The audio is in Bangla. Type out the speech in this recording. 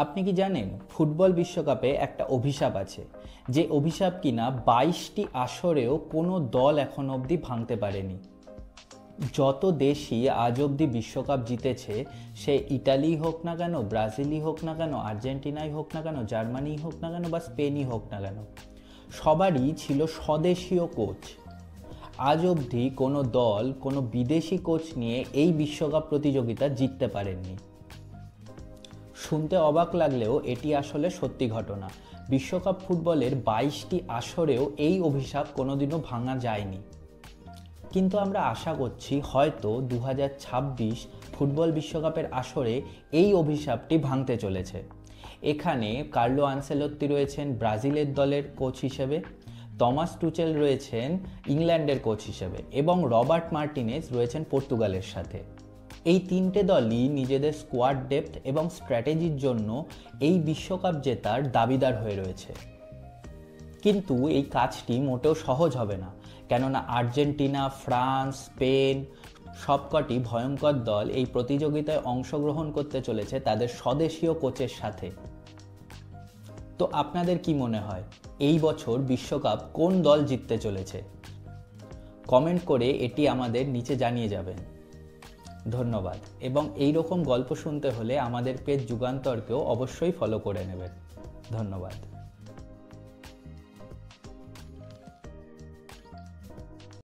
আপনি কি জানেন ফুটবল বিশ্বকাপে একটা অভিশাপ আছে, যে অভিশাপ কিনা 22টি আসরেও কোনো দল এখন অবধি ভাঙতে পারেনি। যত দেশই আজ অবধি বিশ্বকাপ জিতেছে, সে ইটালি হোক না কেন, ব্রাজিলই হোক না কেন, আর্জেন্টিনাই হোক না কেন, জার্মানি হোক না কেন বা স্পেনই হোক না কেন, সবারই ছিল স্বদেশীয় কোচ। আজ অবধি কোনো দল কোনো বিদেশি কোচ নিয়ে এই বিশ্বকাপ প্রতিযোগিতা জিততে পারেননি। শুনতে অবাক লাগলেও এটি আসলে সত্যি ঘটনা। বিশ্বকাপ ফুটবলের 22টি আসরেও এই অভিশাপ কোনোদিনও ভাঙা যায়নি। কিন্তু আমরা আশা করছি হয়তো 2026 ফুটবল বিশ্বকাপের আসরে এই অভিশাপটি ভাঙতে চলেছে। এখানে কার্লো আনসেলোত্তি রয়েছেন ব্রাজিলের দলের কোচ হিসেবে, টমাস টুচেল রয়েছেন ইংল্যান্ডের কোচ হিসেবে এবং রবার্ট মার্টিনেজ রয়েছেন পর্তুগালের সাথে। এই তিনটে দলই নিজেদের স্কোয়াড ডেপথ এবং স্ট্র্যাটেজির জন্য এই বিশ্বকাপ জেতার দাবিদার হয়ে রয়েছে। কিন্তু এই কাজটি মোটেও সহজ হবে না, কেননা আর্জেন্টিনা, ফ্রান্স, স্পেন সবকটি ভয়ঙ্কর দল এই প্রতিযোগিতায় অংশগ্রহণ করতে চলেছে তাদের স্বদেশীয় কোচের সাথে। তো আপনাদের কি মনে হয় এই বছর বিশ্বকাপ কোন দল জিততে চলেছে? কমেন্ট করে এটি আমাদের নিচে জানিয়ে যাবেন। ধন্যবাদ, এবং এই রকম গল্প শুনতে হলে আমাদের পেজ যুগান্তরকেও অবশ্যই ফলো করে নেবেন। ধন্যবাদ।